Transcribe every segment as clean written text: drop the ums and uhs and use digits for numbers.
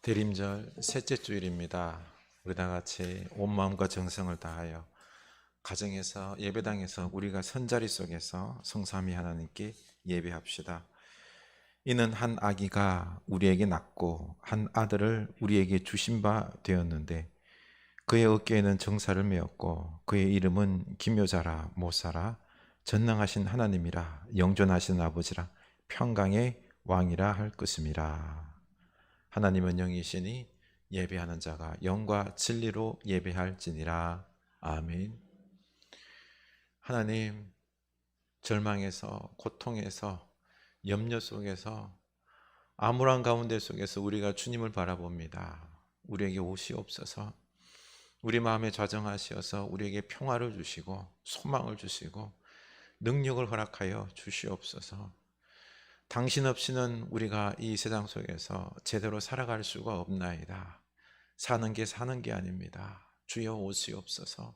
대림절 셋째 주일입니다. 우리 다 같이 온 마음과 정성을 다하여 가정에서 예배당에서 우리가 선자리 속에서 성삼위 하나님께 예배합시다. 이는 한 아기가 우리에게 낳고 한 아들을 우리에게 주신 바 되었는데 그의 어깨에는 정사를 메었고 그의 이름은 기묘자라 모사라 전능하신 하나님이라 영존하신 아버지라 평강의 왕이라 할 것임이라. 하나님은 영이시니 예배하는 자가 영과 진리로 예배할지니라. 아멘. 하나님, 절망에서, 고통에서, 염려 속에서, 암울한 가운데 속에서 우리가 주님을 바라봅니다. 우리에게 오시옵소서. 우리 마음에 좌정하시어서 우리에게 평화를 주시고 소망을 주시고 능력을 허락하여 주시옵소서. 당신 없이는 우리가 이 세상 속에서 제대로 살아갈 수가 없나이다. 사는 게 아닙니다. 주여 오시옵소서.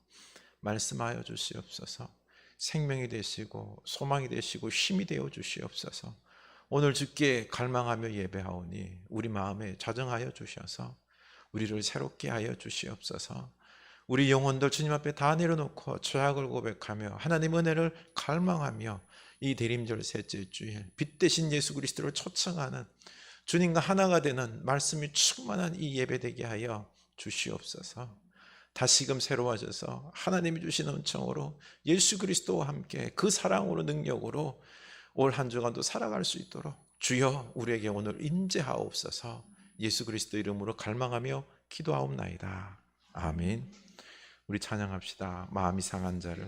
말씀하여 주시옵소서. 생명이 되시고 소망이 되시고 힘이 되어 주시옵소서. 오늘 주께 갈망하며 예배하오니 우리 마음에 좌정하여 주셔서 우리를 새롭게 하여 주시옵소서. 우리 영혼들 주님 앞에 다 내려놓고 죄악을 고백하며 하나님 은혜를 갈망하며 이 대림절 셋째 주일 빛 대신 예수 그리스도를 초청하는 주님과 하나가 되는 말씀이 충만한 이 예배 되게 하여 주시옵소서. 다시금 새로워져서 하나님이 주신 은총으로 예수 그리스도와 함께 그 사랑으로 능력으로 올 한 주간도 살아갈 수 있도록 주여 우리에게 오늘 임재하옵소서. 예수 그리스도 이름으로 갈망하며 기도하옵나이다. 아멘. 우리 찬양합시다. 마음이 상한 자를.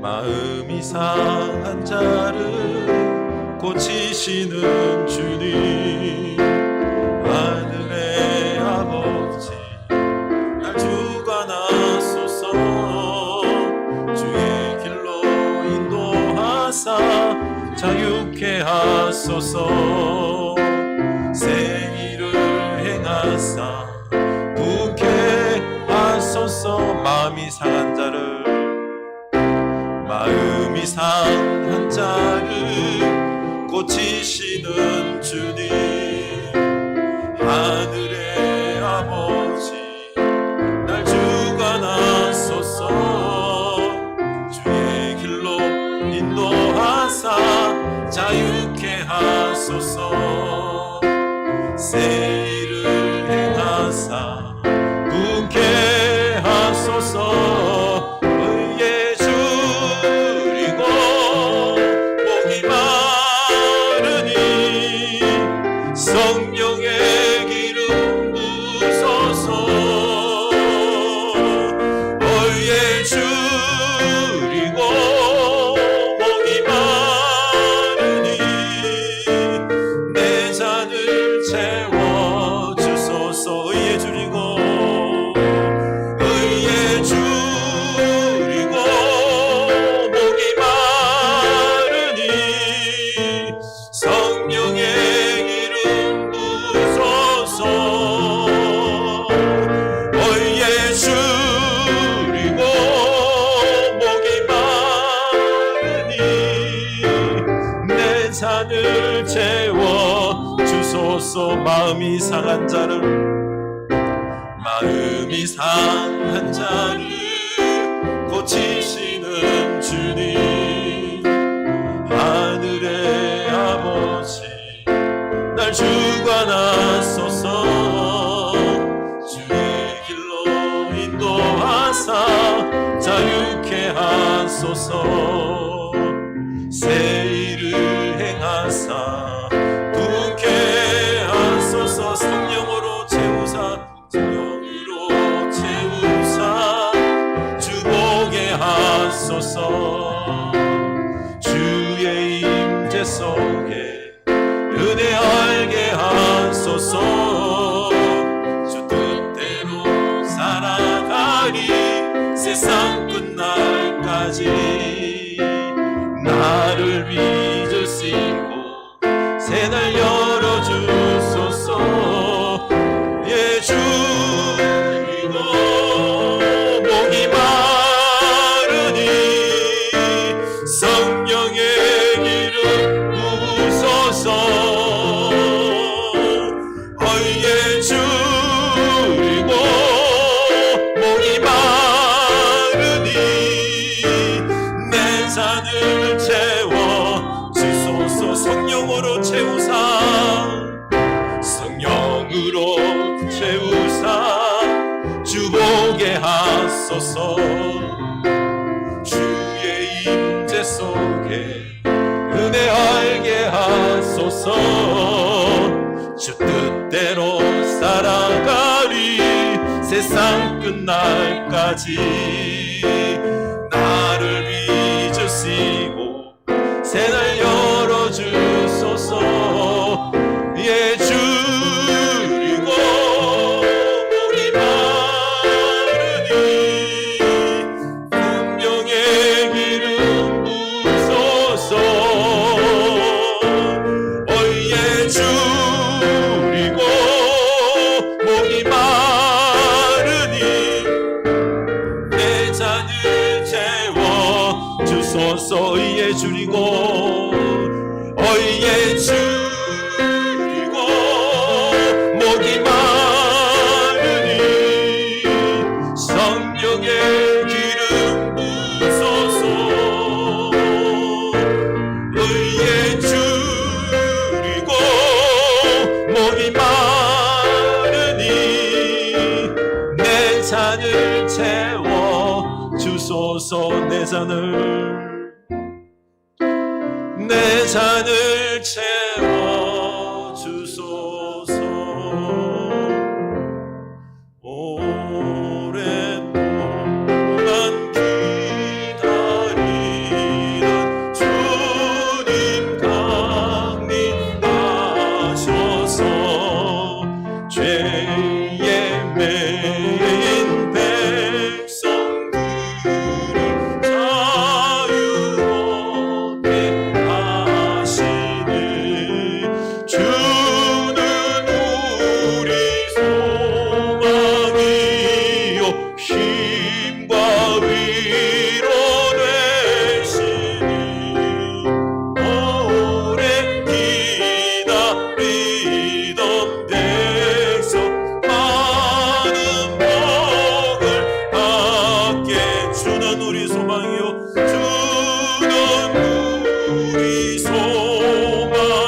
마음이 상한 자를 고치시는 주님, 하늘의 아버지 날 주관하소서. 주의 길로 인도하사 자유케 하소서. 새 일을 행하사 부게 하소서. 마음이 상한 자를 고치시는 주님, 하늘의 아버지 날 주관하소서. 주의 길로 인도하사 자유케 하소서. 새 일을 행하사 부게 하소서. 성령의 기름 부소서. 얼예 줄이고 목이 마르니 내 잔을 채워주소서. 의에 줄이고 목이 마르니 성령의 잔을 채워 주소서. 마음이 상한 자를 고치시는 주님, 하늘의 아버지 날 주관하소서. 주의 길로 인도하사 자유케 하소서. 새 일을 행하사 부게 하소서. 성령으로 채우사 주보게 하소서. 주의 임재 속에 은혜 알게 하소서. 주 뜻대로 살아가 살아가리 세상 끝날까지 나를 믿으시고 새날 열어주소서. 예 주이고 목이 마르니 성령의 길을 부소서. 예 주이고 목이 마르니 내 잔을 채워 주소서. 성령으로 채우사 성령으로 채우사 주보게 하소서. 주의 임재 속에 은혜 알게 하소서. 주 뜻대로 살아가리 세상 끝날까지 나를 믿으시고 새날 열어주소서. 예 주리고 목이 마르니 생명의 길을 부소서. 예 주리고 목이 마르니 내 잔을 채워 주소서. 예 주리고 예 주리고 목이 마르니 성령의 기름 부소서. 예 주리고 목이 마르니 내 잔을 채워 주소서. 내 잔을 채워 주소서. 오랫동안 기다리던 주님 강림하셔서 죄에 매인 백성들을 자유롭게 하시네. 주는 우리 소망이요 힘과 위로 되시니 오래 기다리던 백성 많은 복을 받게. 주는 우리 소망이요 주는 우리 소망이요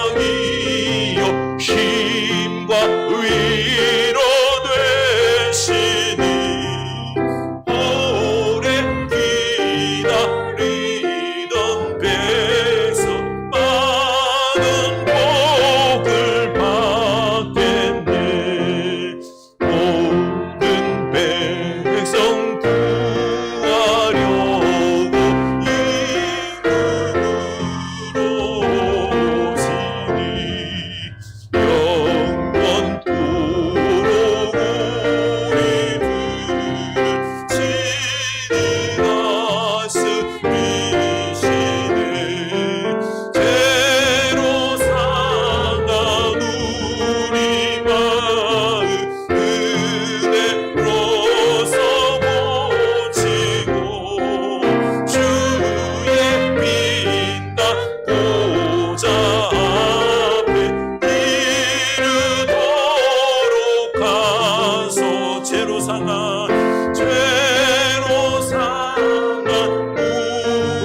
힘과 위로 되시니 오래 기다리던 백성 많은 복을 받겠네. 모든 백성 구하려고 이름으로 오시니 영원토록 우리 친히 다스리시네. 죄로 상한 우리 마음 은혜로서 고치고 주의 빛나 보좌 앞에 이르도록 하소. 죄로 상한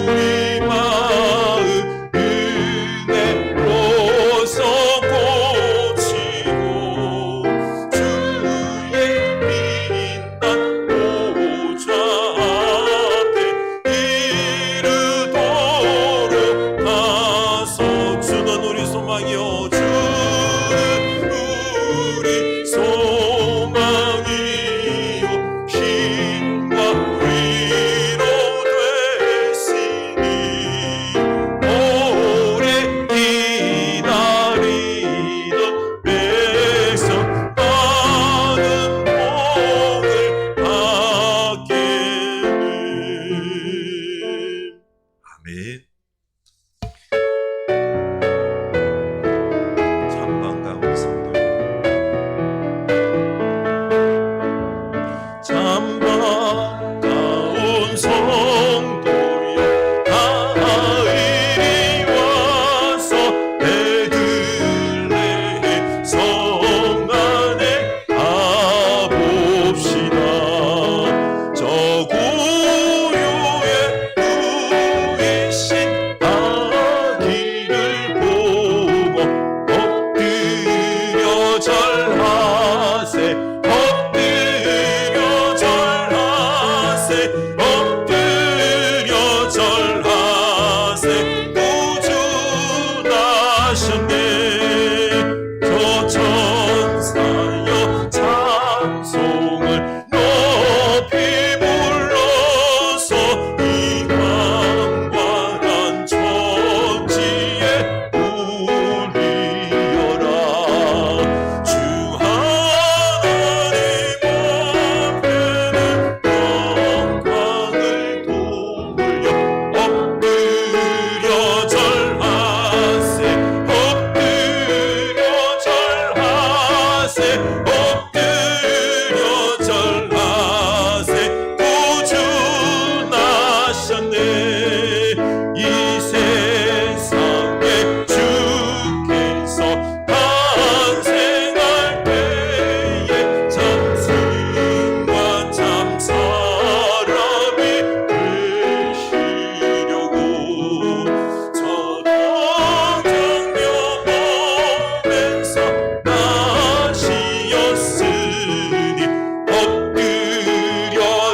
우리 마음 은혜로서 고치고 주의 빛난 보좌 앞에 이르도록 하소. 주는 우리 소망이요 주는 우리 소망이요 힘과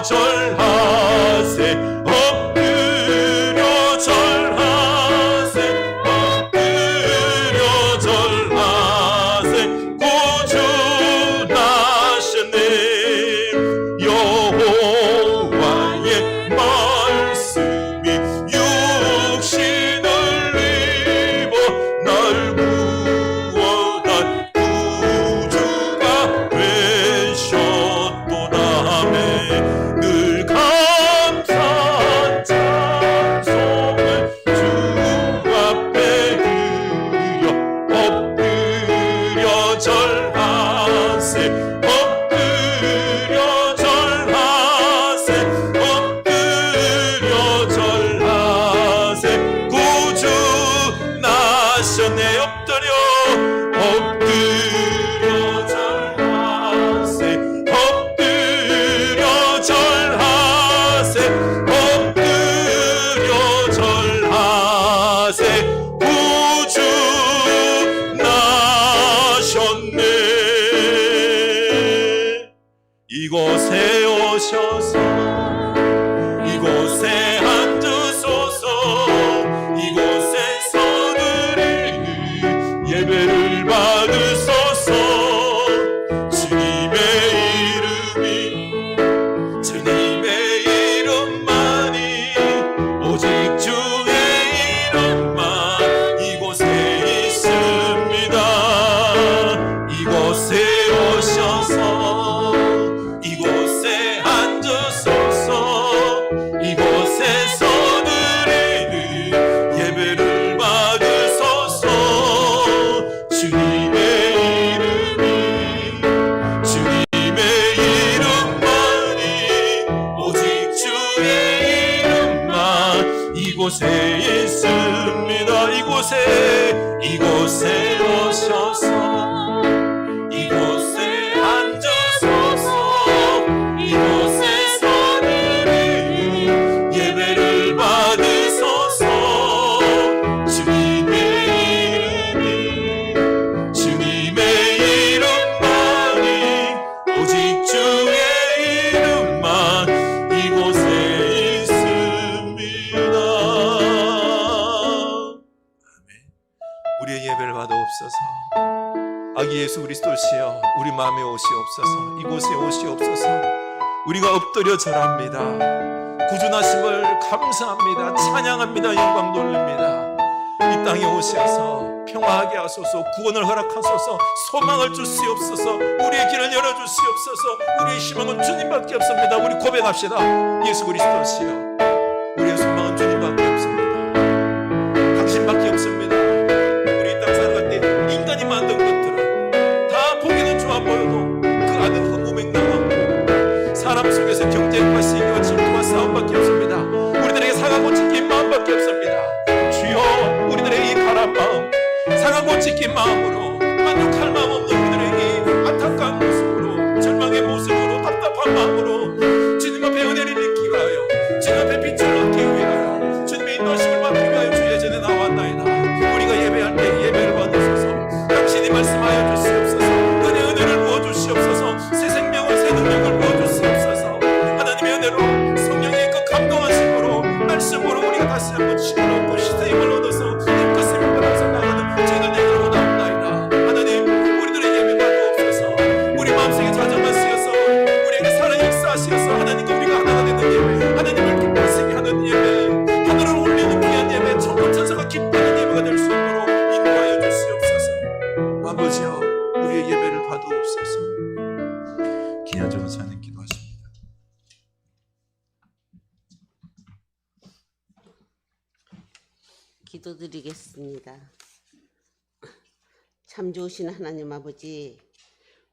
절하세 엎드려 절하세 엎드려 절하세 구주 나셨네 여호와의 말씀이 육신을 입어 날 구원한 구주가 되셨도다매 늘 감사한 찬송을 주 앞에 드려 엎드려 절하세 엎드려 절하세 엎드려 절하세 구주 나셨네 엎드려 절하세 엎드려 절하세 엎드려 절하세 구주 나셨네 이곳에 오셔서 이곳에 앉으소서 이곳에서 드리는 예배를 받으소서 주님의 이름만이 오직 주의 이름만 이곳에 있습니다 이곳에 오셔서 이곳에 앉으소서 이곳에서 드리는 예배를 받으소서 주님의 이름만이 오직 주의 이름만 이곳에 있습니다 이곳에 오셔서 이곳에 앉으소서 이곳에서 드리는 예배를 받으소서 주님의 이름만이 오직 주의 이름만 이곳에 있습니다 아멘 우리의 예배를 받아옵소서 아기 예수 그리스도시여 우리 마음에 오시옵소서 이곳에 오시옵소서 우리가 엎드려 절합니다 구주나심을 감사합니다 찬양합니다 영광 돌립니다 이 땅에 오셔서 평화하게 하소서 구원을 허락하소서 소망을 주시옵소서 우리의 길을 열어주시옵소서 우리의 희망은 주님밖에 없습니다 우리 고백합시다 예수 그리스도시여 우리의 소망은 주님밖에 없습니다 당신밖에 없습니다 우리 이 땅 살아갈 때 인간이 만든 것들은 다 보기는 좋아 보여도 그 안은 허무맹랑하고 사람 속에서 경쟁과 시기와 질투와 싸움밖에 없습니다 우리들에게 상하고 찢긴 마음밖에 없습니다 주여 우리들의 이 가란 마음 상하고 찢긴 마음으로 만족할 마음 없는 우리들의 이 안타까운 모습으로 절망의 모습으로 답답한 마음으로 주님 앞에 은혜를 입기 위하여 주님 앞에 빛을 얻기 위하여 주님의 인도하심을 받기 위하여 주의 전에 나왔나이다 우리가 예배할 때 예배를 받으소서 당신이 말씀하여 주시옵소서 은혜를 부어주시옵소서 새 생명을 새 능력을 부어주시옵소서 하나님의 은혜로 성령의 그 감동하심으로 말씀으로 우리가 다시 한번 힘을 얻고 시대 힘을 얻어서 가슴을 받아서 나가는 저희들 내가로 나옵나이다 하나님 우리들의 예배 받아옵소서 우리 마음속에 자정만 쓰여서 우리에게 살아 역사하시어서 하나님과 우리가 하나가 되는 예배 하나님을 기뻐하시게 하는 예배 하늘을 올리는 귀한 예배 천군 천사가 기뻐하는 예배가 될 수 있도록 인도하여 주시옵소서 아버지여 우리의 예배를 받아옵소서 귀한 전사님 기도하십니다 기도드리겠습니다. 참 좋으신 하나님 아버지,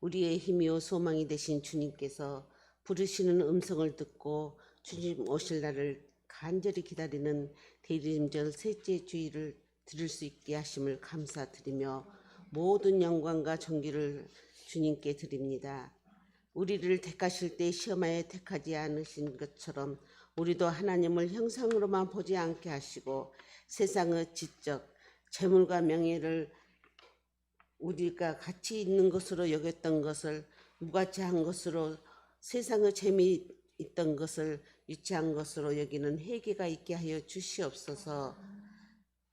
우리의 힘이요 소망이 되신 주님께서 부르시는 음성을 듣고 주님 오실 날을 간절히 기다리는 대리림절 셋째 주일을 드릴 수 있게 하심을 감사드리며 모든 영광과 존귀를 주님께 드립니다. 우리를 택하실 때 시험하여 택하지 않으신 것처럼 우리도 하나님을 형상으로만 보지 않게 하시고 세상의 지적, 재물과 명예를 우리가 가치 있는 것으로 여겼던 것을 무가치한 것으로 세상의 재미 있던 것을 유치한 것으로 여기는 회개가 있게 하여 주시옵소서.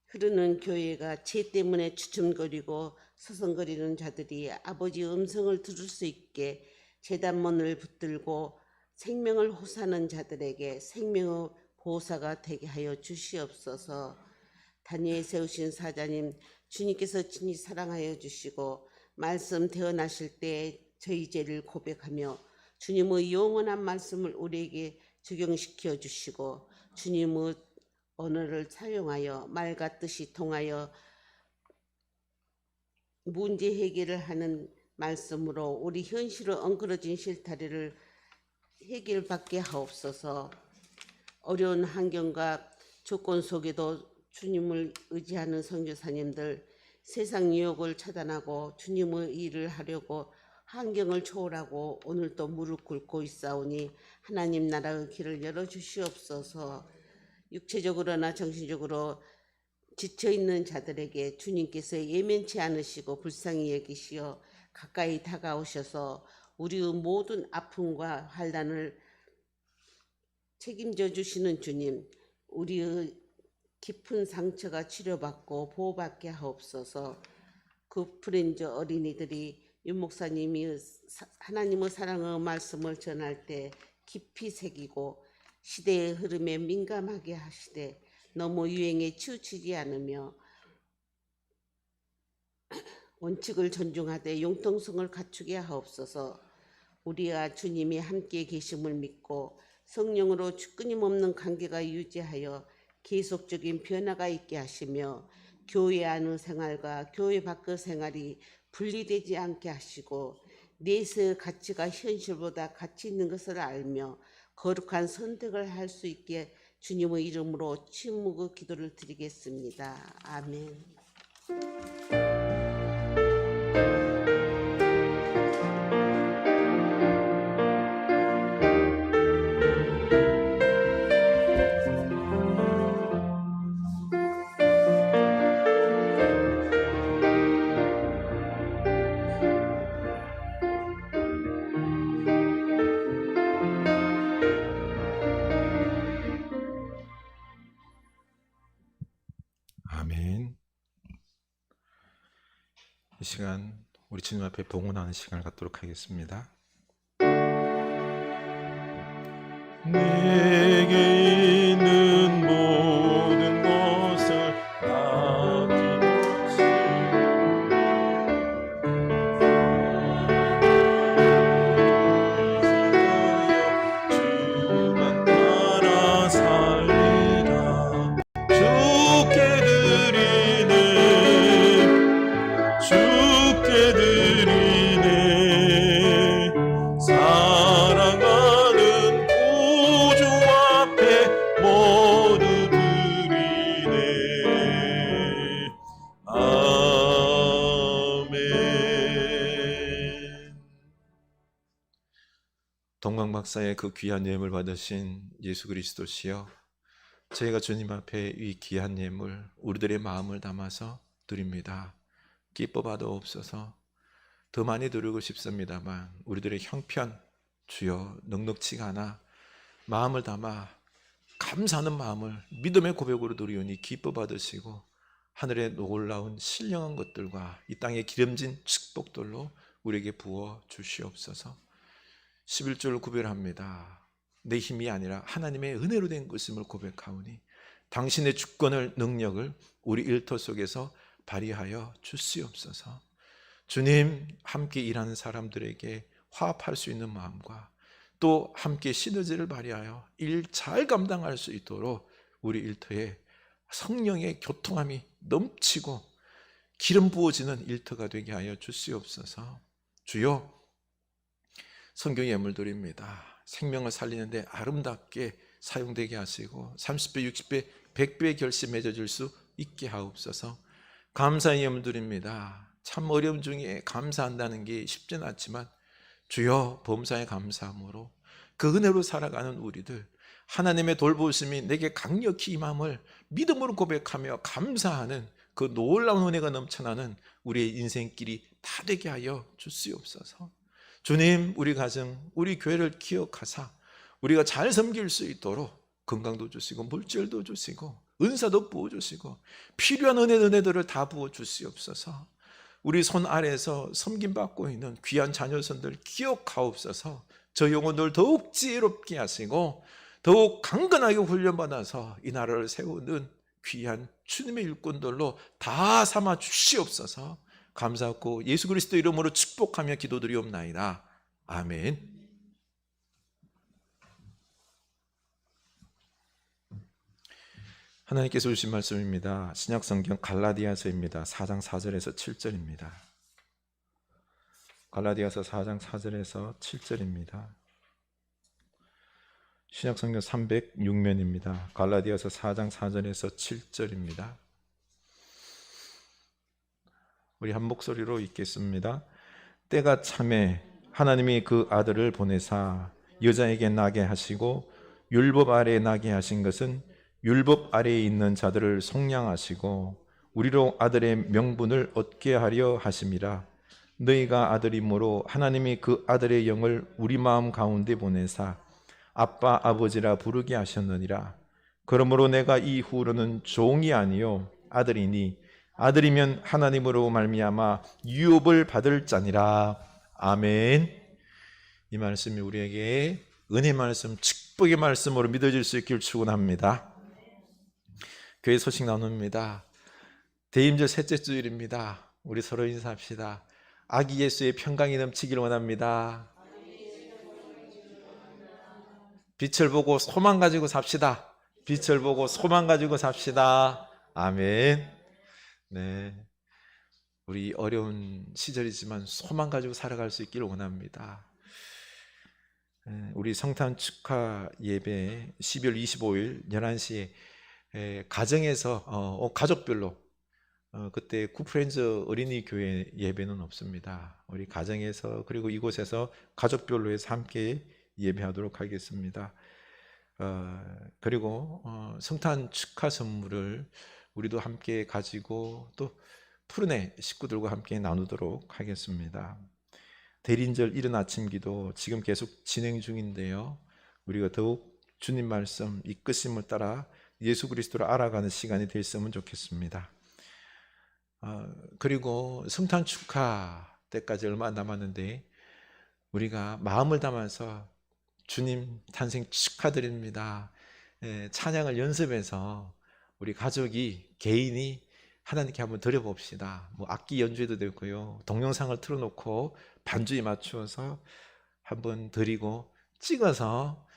흐르는 교회가 죄 때문에 주춤거리고 서성거리는 자들이 아버지 음성을 들을 수 있게 제단문을 붙들고 생명을 호사하는 자들에게 생명의 보호사가 되게 하여 주시옵소서. 단위에 세우신 사자님, 주님께서 친히 사랑하여 주시고 말씀 태어나실 때 저희 죄를 고백하며 주님의 영원한 말씀을 우리에게 적용시켜 주시고 주님의 언어를 사용하여 말과 뜻이 통하여 문제 해결을 하는 말씀으로 우리 현실의 엉클어진 실타래를 해결받게 하옵소서. 어려운 환경과 조건 속에도 주님을 의지하는 선교사님들, 세상 유혹을 차단하고 주님의 일을 하려고 환경을 초월하고 오늘도 무릎 꿇고 있사오니 하나님 나라의 길을 열어주시옵소서. 육체적으로나 정신적으로 지쳐있는 자들에게 주님께서 예면치 않으시고 불쌍히 여기시어 가까이 다가오셔서 우리의 모든 아픔과 환난을 책임져 주시는 주님, 우리의 깊은 상처가 치료받고 보호받게 하옵소서. 그 프렌즈 어린이들이 윤 목사님이 하나님의 사랑의 말씀을 전할 때 깊이 새기고 시대의 흐름에 민감하게 하시되 너무 유행에 치우치지 않으며 원칙을 존중하되 융통성을 갖추게 하옵소서. 우리와 주님이 함께 계심을 믿고 성령으로 끊임없는 관계가 유지하여 계속적인 변화가 있게 하시며 교회 안의 생활과 교회 밖의 생활이 분리되지 않게 하시고 내세의 가치가 현실보다 가치 있는 것을 알며 거룩한 선택을 할 수 있게 주님의 이름으로 침묵의 기도를 드리겠습니다. 아멘. 아멘. 이 시간 우리 주님 앞에 봉헌하는 시간을 갖도록 하겠습니다. 내게 있는 모든 것을 주만 따라 살리라. 주께 드리네 사랑하는 구주 앞에 모두 드리네. 아멘. 동방박사의 그 귀한 예물 받으신 예수 그리스도시여, 저희가 주님 앞에 이 귀한 예물 우리들의 마음을 담아서 드립니다. 기뻐 받아옵소서. 더 많이 드리고 싶습니다만 우리들의 형편 주여 넉넉치가 않아 마음을 담아 감사하는 마음을 믿음의 고백으로 드리오니 기뻐 받으시고 하늘의 놀라운 신령한 것들과 이 땅의 기름진 축복들로 우리에게 부어 주시옵소서. 11조를 구별합니다. 내 힘이 아니라 하나님의 은혜로 된 것임을 고백하오니 당신의 주권을 능력을 우리 일터 속에서 발휘하여 주시옵소서. 주님, 함께 일하는 사람들에게 화합할 수 있는 마음과 또 함께 시너지를 발휘하여 일 잘 감당할 수 있도록 우리 일터에 성령의 교통함이 넘치고 기름 부어지는 일터가 되게 하여 주시옵소서. 주여, 성경 예물 드립니다. 생명을 살리는데 아름답게 사용되게 하시고 30배, 60배, 100배의 결실이 맺어질 수 있게 하옵소서. 감사의 예물 드립니다. 참 어려움 중에 감사한다는 게 쉽지는 않지만 주여, 범사에 감사함으로 그 은혜로 살아가는 우리들, 하나님의 돌보심이 내게 강력히 임함을 믿음으로 고백하며 감사하는 그 놀라운 은혜가 넘쳐나는 우리의 인생길이 다 되게 하여 주시옵소서. 주님, 우리 가정, 우리 교회를 기억하사 우리가 잘 섬길 수 있도록 건강도 주시고 물질도 주시고 은사도 부어주시고 필요한 은혜들을 다 부어주시옵소서. 우리 손 아래에서 섬김받고 있는 귀한 자녀선들 기억하옵소서. 저 영혼들 더욱 지혜롭게 하시고 더욱 강건하게 훈련받아서 이 나라를 세우는 귀한 주님의 일꾼들로 다 삼아 주시옵소서. 감사하고 예수 그리스도 이름으로 축복하며 기도드리옵나이다. 아멘. 하나님께서 주신 말씀입니다. 신약성경 갈라디아서입니다. 4장 4절에서 7절입니다. 갈라디아서 4장 4절에서 7절입니다. 신약성경 306면입니다. 갈라디아서 4장 4절에서 7절입니다. 우리 한 목소리로 읽겠습니다. 때가 참에 하나님이 그 아들을 보내사 여자에게 나게 하시고 율법 아래에 나게 하신 것은 율법 아래에 있는 자들을 속량하시고 우리로 아들의 명분을 얻게 하려 하심이라. 너희가 아들이므로 하나님이 그 아들의 영을 우리 마음 가운데 보내사 아빠 아버지라 부르게 하셨느니라. 그러므로 내가 이후로는 종이 아니요 아들이니 아들이면 하나님으로 말미암아 유업을 받을 자니라. 아멘. 이 말씀이 우리에게 은혜 말씀, 축복의 말씀으로 믿어질 수 있기를 축원합니다. 교회 소식 나눕니다. 대임절 셋째 주일입니다. 우리 서로 인사합시다. 아기 예수의 평강이 넘치기를 원합니다. 빛을 보고 소망 가지고 삽시다. 빛을 보고 소망 가지고 삽시다. 아멘. 네, 우리 어려운 시절이지만 소망 가지고 살아갈 수 있기를 원합니다. 우리 성탄 축하 예배 12월 25일 11시에 가정에서 가족별로 그때 구프렌즈 어린이 교회 예배는 없습니다. 우리 가정에서 그리고 이곳에서 가족별로 해서 함께 예배하도록 하겠습니다. 그리고 성탄 축하 선물을 우리도 함께 가지고 또 푸른의 식구들과 함께 나누도록 하겠습니다. 대린절 이른 아침 기도 지금 계속 진행 중인데요. 우리가 더욱 주님 말씀 이끄심을 따라 예수 그리스도를 알아가는 시간이 됐으면 좋겠습니다. 그리고 성탄 축하 때까지 얼마 안 남았는데 우리가 마음을 담아서 주님 탄생 축하드립니다. 찬양을 연습해서 우리 가족이 개인이 하나님께 한번 드려봅시다. 뭐 악기 연주해도 되고요. 동영상을 틀어놓고 반주에 맞추어서 한번 드리고 찍어서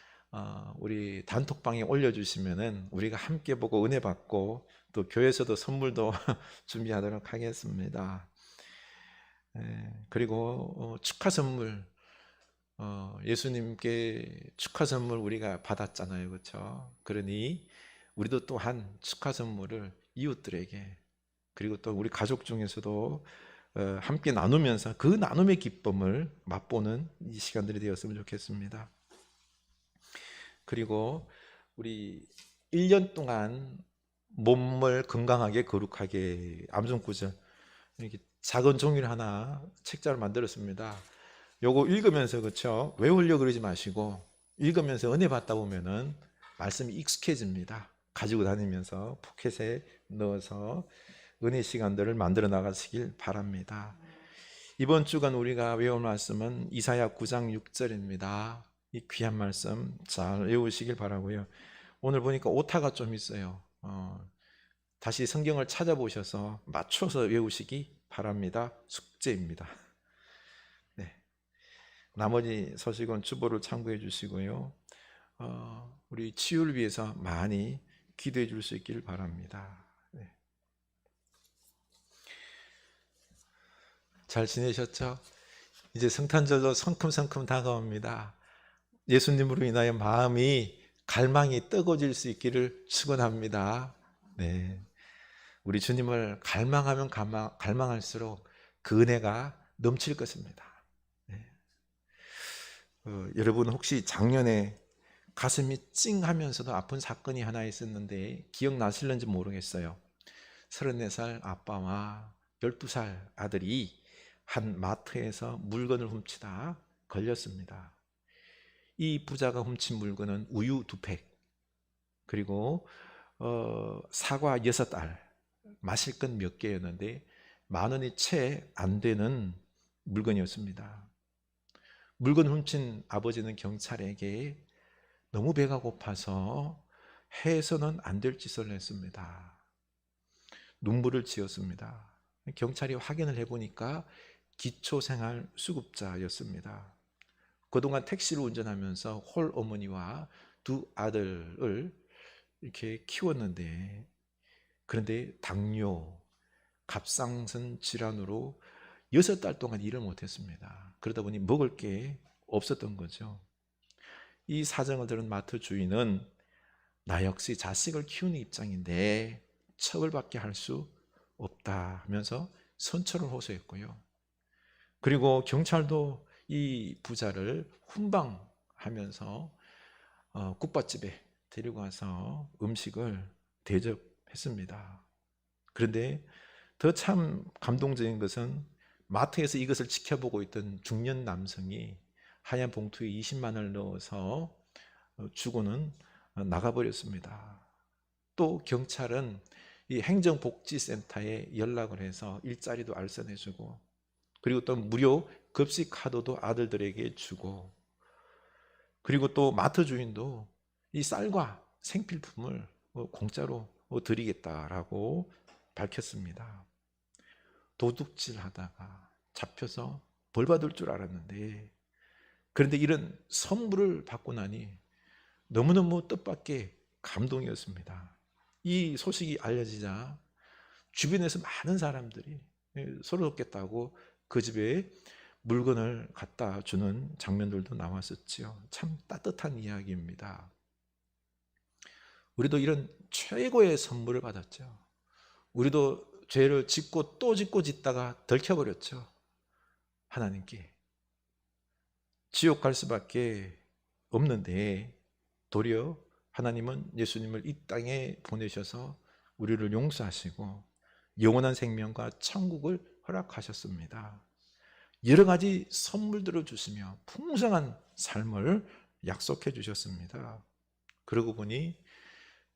우리 단톡방에 올려주시면은 우리가 함께 보고 은혜 받고 또 교회에서도 선물도 준비하도록 하겠습니다. 그리고 축하 선물 예수님께 축하 선물 우리가 받았잖아요, 그렇죠? 그러니 우리도 또한 축하 선물을 이웃들에게 그리고 또 우리 가족 중에서도 함께 나누면서 그 나눔의 기쁨을 맛보는 이 시간들이 되었으면 좋겠습니다. 그리고 우리 1년 동안 몸을 건강하게 거룩하게 암송구절 이렇게 작은 종이를 하나 책자를 만들었습니다. 요거 읽으면서 그렇죠? 외우려고 그러지 마시고 읽으면서 은혜 받다 보면은 말씀이 익숙해집니다. 가지고 다니면서 포켓에 넣어서 은혜 시간들을 만들어 나가시길 바랍니다. 이번 주간 우리가 외울 말씀은 이사야 9장 6절입니다. 이 귀한 말씀 잘 외우시길 바라고요. 오늘 보니까 오타가 좀 있어요. 다시 성경을 찾아보셔서 맞춰서 외우시기 바랍니다. 숙제입니다. 네. 나머지 서식은 주보를 참고해 주시고요. 우리 치유를 위해서 많이 기도해 줄 수 있기를 바랍니다. 네. 잘 지내셨죠? 이제 성탄절도 성큼성큼 다가옵니다. 예수님으로 인하여 마음이 갈망이 뜨거워질 수 있기를 축원합니다. 네, 우리 주님을 갈망하면 갈망할수록 그 은혜가 넘칠 것입니다. 네. 여러분 혹시 작년에 가슴이 찡하면서도 아픈 사건이 하나 있었는데 기억나실는지 모르겠어요. 34살 아빠와 12살 아들이 한 마트에서 물건을 훔치다 걸렸습니다. 이 부자가 훔친 물건은 우유 2팩, 그리고 사과 6알, 마실 것 몇 개였는데 10,000원이 채 안 되는 물건이었습니다. 물건 훔친 아버지는 경찰에게 너무 배가 고파서 해서는 안 될 짓을 했습니다. 눈물을 지었습니다. 경찰이 확인을 해보니까 기초생활수급자였습니다. 그동안 택시를 운전하면서 홀 어머니와 2 아들을 이렇게 키웠는데, 그런데 당뇨, 갑상선 질환으로 6달 동안 일을 못했습니다. 그러다 보니 먹을 게 없었던 거죠. 이 사정을 들은 마트 주인은 나 역시 자식을 키우는 입장인데 처벌받게 할 수 없다 하면서 선처를 호소했고요. 그리고 경찰도 이 부자를 훈방하면서 국밥집에 데리고 와서 음식을 대접했습니다. 그런데 더 참 감동적인 것은 마트에서 이것을 지켜보고 있던 중년 남성이 하얀 봉투에 20만 원을 넣어서 주고는 나가버렸습니다. 또 경찰은 이 행정복지센터에 연락을 해서 일자리도 알선해주고, 그리고 또 무료 급식 카드도 아들들에게 주고, 그리고 또 마트 주인도 이 쌀과 생필품을 공짜로 드리겠다라고 밝혔습니다. 도둑질 하다가 잡혀서 벌 받을 줄 알았는데, 그런데 이런 선물을 받고 나니 너무너무 뜻밖의 감동이었습니다. 이 소식이 알려지자 주변에서 많은 사람들이 서러웠겠다고 그 집에 물건을 갖다 주는 장면들도 나왔었지요. 참 따뜻한 이야기입니다. 우리도 이런 최고의 선물을 받았죠. 우리도 죄를 짓고 또 짓고 짓다가 들켜버렸죠. 하나님께 지옥 갈 수밖에 없는데, 도리어 하나님은 예수님을 이 땅에 보내셔서 우리를 용서하시고 영원한 생명과 천국을 허락하셨습니다. 여러 가지 선물들을 주시며 풍성한 삶을 약속해 주셨습니다. 그러고 보니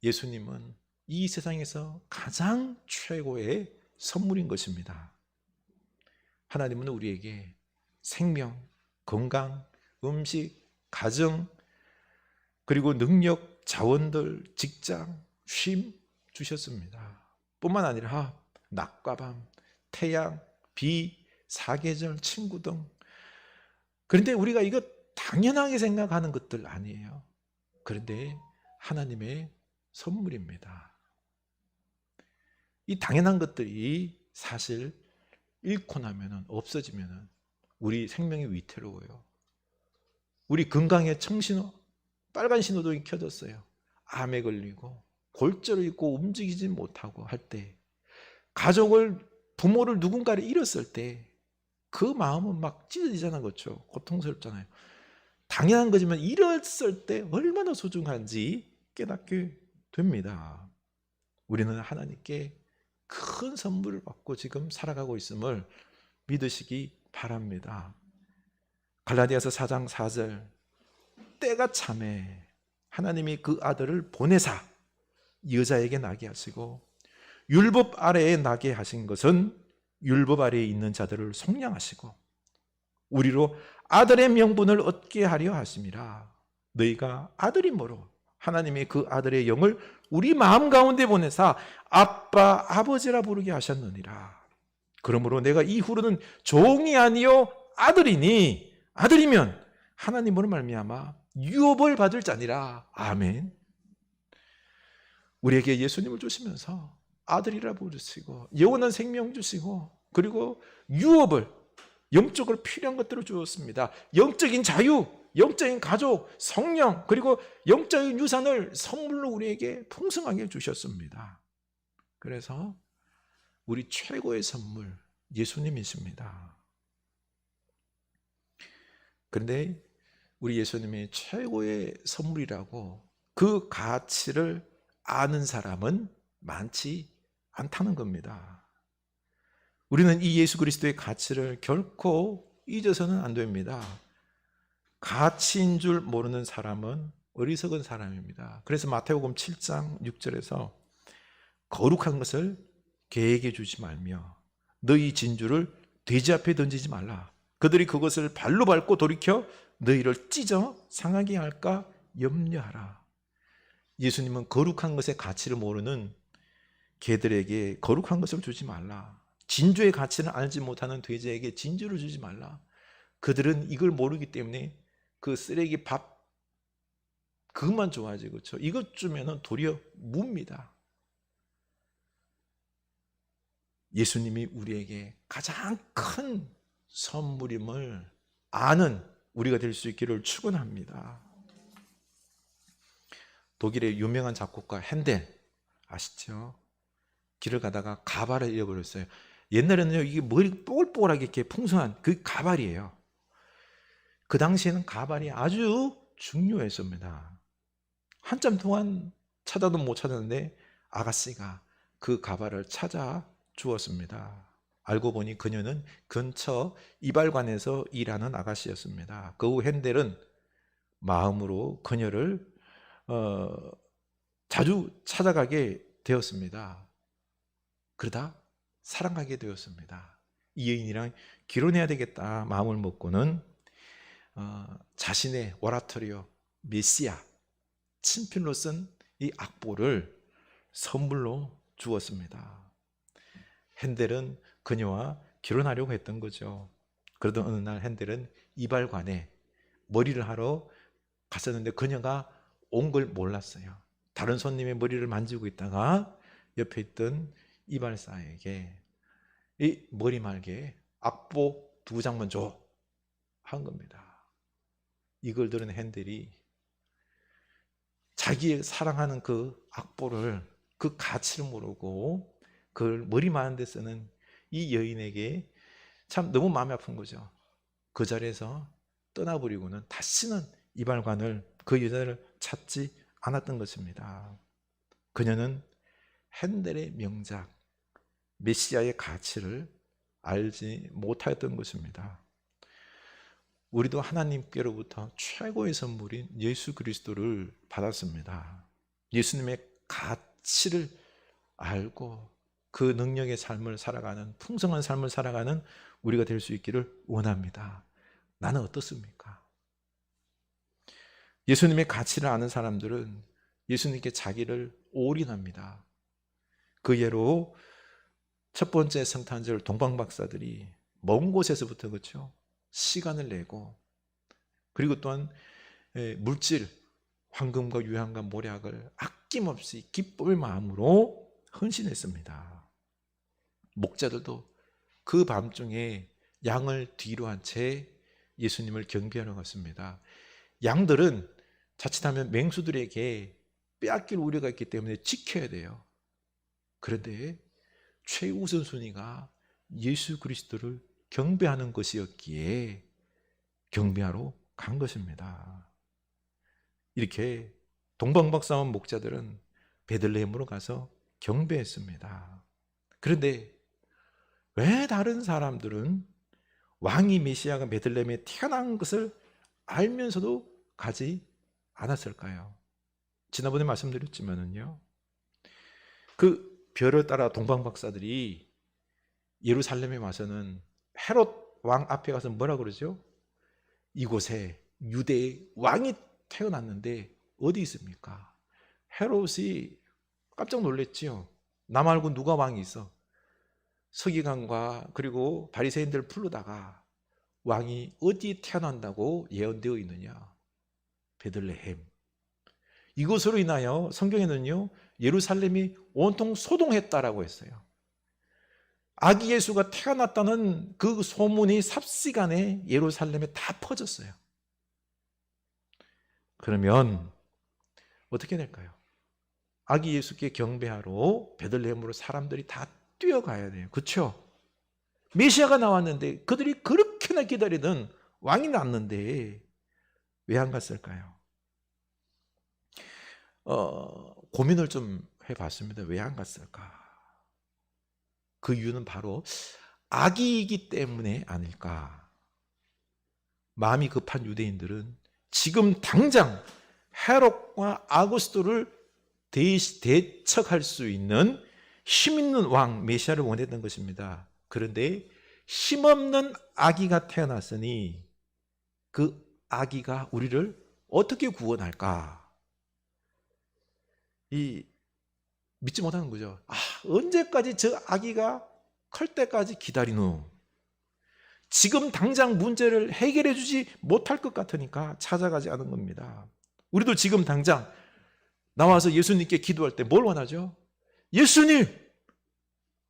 예수님은 이 세상에서 가장 최고의 선물인 것입니다. 하나님은 우리에게 생명, 건강, 음식, 가정, 그리고 능력, 자원들, 직장, 쉼 주셨습니다. 뿐만 아니라 낮과 밤, 태양, 비, 사계절, 친구 등. 그런데 우리가 이거 당연하게 생각하는 것들 아니에요. 그런데 하나님의 선물입니다. 이 당연한 것들이 사실 잃고 나면, 없어지면 우리 생명이 위태로워요. 우리 건강에 청신호, 빨간 신호도 켜졌어요. 암에 걸리고 골절을 입고 움직이지 못하고 할 때, 가족을, 부모를, 누군가를 잃었을 때 그 마음은 막 찢어지잖아요. 그렇죠? 고통스럽잖아요. 당연한 거지만 잃었을 때 얼마나 소중한지 깨닫게 됩니다. 우리는 하나님께 큰 선물을 받고 지금 살아가고 있음을 믿으시기 바랍니다. 갈라디아서 4장 4절, 때가 참에 하나님이 그 아들을 보내사 여자에게 나게 하시고 율법 아래에 나게 하신 것은 율법 아래에 있는 자들을 속량하시고 우리로 아들의 명분을 얻게 하려 하심이라. 너희가 아들이므로 하나님이 그 아들의 영을 우리 마음 가운데 보내사 아빠 아버지라 부르게 하셨느니라. 그러므로 내가 이후로는 종이 아니요 아들이니, 아들이면 하나님으로 말미암아 유업을 받을 자니라. 아멘. 우리에게 예수님을 주시면서 아들이라 부르시고 영원한 생명 주시고, 그리고 유업을, 영적으로 필요한 것들을 주었습니다. 영적인 자유, 영적인 가족, 성령, 그리고 영적인 유산을 선물로 우리에게 풍성하게 주셨습니다. 그래서 우리 최고의 선물 예수님이십니다. 그런데 우리 예수님의 최고의 선물이라고 그 가치를 아는 사람은 많지 않다는 겁니다. 우리는 이 예수 그리스도의 가치를 결코 잊어서는 안 됩니다. 가치인 줄 모르는 사람은 어리석은 사람입니다. 그래서 마태복음 7장 6절에서 거룩한 것을 개에게 주지 말며 너희 진주를 돼지 앞에 던지지 말라. 그들이 그것을 발로 밟고 돌이켜 너희를 찢어 상하게 할까 염려하라. 예수님은 거룩한 것의 가치를 모르는 개들에게 거룩한 것을 주지 말라. 진주의 가치를 알지 못하는 돼지에게 진주를 주지 말라. 그들은 이걸 모르기 때문에 그 쓰레기 밥 그것만 좋아하지, 그렇죠? 이것 주면은 도리어 뭅니다. 예수님이 우리에게 가장 큰 선물임을 아는 우리가 될 수 있기를 축원합니다. 독일의 유명한 작곡가 핸델 아시죠? 길을 가다가 가발을 잃어버렸어요. 옛날에는요, 이게 머리 뽀글뽀글하게 이렇게 풍성한 그 가발이에요. 그 당시에는 가발이 아주 중요했습니다. 한참 동안 찾아도 못 찾았는데 아가씨가 그 가발을 찾아 주었습니다. 알고 보니 그녀는 근처 이발관에서 일하는 아가씨였습니다. 그 후 핸델은 마음으로 그녀를 자주 찾아가게 되었습니다. 그러다 사랑하게 되었습니다. 이 여인이랑 결혼해야 되겠다 마음을 먹고는 자신의 오라토리오 메시아 친필로 쓴 이 악보를 선물로 주었습니다. 핸델은 그녀와 결혼하려고 했던 거죠. 그러던 어느 날 핸델은 이발관에 머리를 하러 갔었는데 그녀가 온 걸 몰랐어요. 다른 손님의 머리를 만지고 있다가 옆에 있던 이발사에게 이 머리 말게 악보 2장만 줘 한 겁니다. 이걸 들은 핸델이 자기의 사랑하는 그 악보를 그 가치를 모르고 그걸 머리 마는 데 쓰는 이 여인에게 참 너무 마음이 아픈 거죠. 그 자리에서 떠나버리고는 다시는 이발관을 그 여자를 찾지 않았던 것입니다. 그녀는 핸델의 명작 메시아의 가치를 알지 못하였던 것입니다. 우리도 하나님께로부터 최고의 선물인 예수 그리스도를 받았습니다. 예수님의 가치를 알고 그 능력의 삶을 살아가는 풍성한 삶을 살아가는 우리가 될 수 있기를 원합니다. 나는 어떻습니까? 예수님의 가치를 아는 사람들은 예수님께 자기를 올인합니다. 그 예로 첫 번째 성탄절 동방박사들이 먼 곳에서부터 그렇죠? 시간을 내고 그리고 또한 물질, 황금과 유향과 모략을 아낌없이 기쁨의 마음으로 헌신했습니다. 목자들도 그 밤중에 양을 뒤로 한 채 예수님을 경배하러 갔습니다. 양들은 자칫하면 맹수들에게 빼앗길 우려가 있기 때문에 지켜야 돼요. 그런데 최우선순위가 예수 그리스도를 경배하는 것이었기에 경배하러 간 것입니다. 이렇게 동방박사원 목자들은 베들레헴으로 가서 경배했습니다. 그런데 왜 다른 사람들은 왕이 메시아가 베들레헴에 태어난 것을 알면서도 가지 않았을까요? 지난번에 말씀드렸지만은요, 그 별을 따라 동방박사들이 예루살렘에 와서는 헤롯 왕 앞에 가서 뭐라 그러죠? 이곳에 유대의 왕이 태어났는데 어디 있습니까? 헤롯이 깜짝 놀랐지요. 나 말고 누가 왕이 있어? 서기관과 그리고 바리새인들을 부르다가 왕이 어디 태어난다고 예언되어 있느냐? 베들레헴. 이것으로 인하여 성경에는요, 예루살렘이 온통 소동했다라고 했어요. 아기 예수가 태어났다는 그 소문이 삽시간에 예루살렘에 다 퍼졌어요. 그러면 어떻게 될까요? 아기 예수께 경배하러 베들레헴으로 사람들이 다 뛰어가야 돼요. 그렇죠? 메시아가 나왔는데 그들이 그렇게나 기다리던 왕이 났는데 왜 안 갔을까요? 고민을 좀 해봤습니다. 왜 안 갔을까? 그 이유는 바로 아기이기 때문에 아닐까? 마음이 급한 유대인들은 지금 당장 헤롯과 아구스토를 대척할 수 있는 힘 있는 왕 메시아를 원했던 것입니다. 그런데 힘없는 아기가 태어났으니 그 아기가 우리를 어떻게 구원할까? 믿지 못하는 거죠. 언제까지 저 아기가 클 때까지 기다리노? 지금 당장 문제를 해결해 주지 못할 것 같으니까 찾아가지 않은 겁니다. 우리도 지금 당장 나와서 예수님께 기도할 때 뭘 원하죠? 예수님,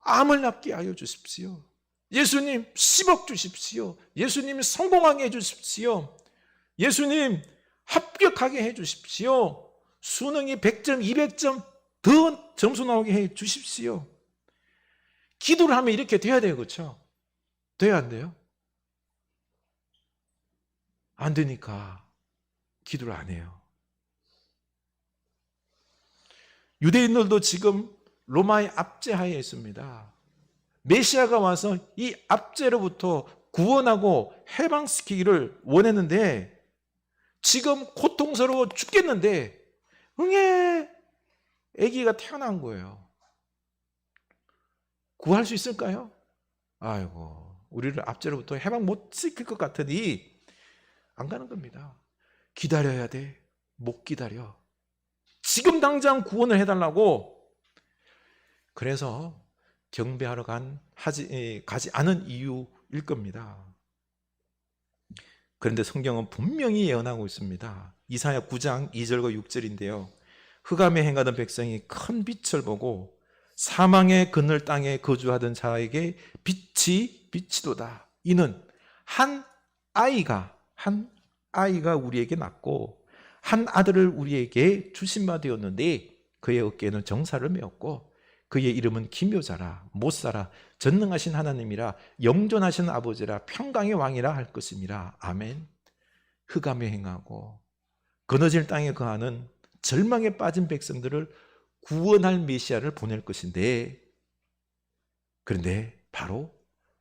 암을 낫게 하여 주십시오. 예수님, 10억 주십시오. 예수님, 성공하게 해 주십시오. 예수님, 합격하게 해 주십시오. 수능이 100점, 200점 더 점수 나오게 해 주십시오. 기도를 하면 이렇게 돼야 돼요. 그렇죠? 돼야 안 돼요? 안 되니까 기도를 안 해요. 유대인들도 지금 로마의 압제하에 있습니다. 메시아가 와서 이 압제로부터 구원하고 해방시키기를 원했는데 지금 고통스러워 죽겠는데 응애 아기가 태어난 거예요. 구할 수 있을까요? 아이고, 우리를 압제로부터 해방 못 시킬 것 같으니 안 가는 겁니다. 기다려야 돼. 못 기다려. 지금 당장 구원을 해달라고. 그래서 경배하러 가지 않은 이유일 겁니다. 그런데 성경은 분명히 예언하고 있습니다. 이사야 9장 2절과 6절인데요. 흑암에 행하던 백성이 큰 빛을 보고 사망의 그늘 땅에 거주하던 자에게 빛이 비치도다. 이는 한 아이가 우리에게 낳고 한 아들을 우리에게 주신 바 되었는데 그의 어깨에는 정사를 메었고 그의 이름은 기묘자라 못사라 전능하신 하나님이라 영존하신 아버지라 평강의 왕이라 할 것임이라. 아멘. 흑암에 행하고 거느질 땅에 거하는 절망에 빠진 백성들을 구원할 메시아를 보낼 것인데, 그런데 바로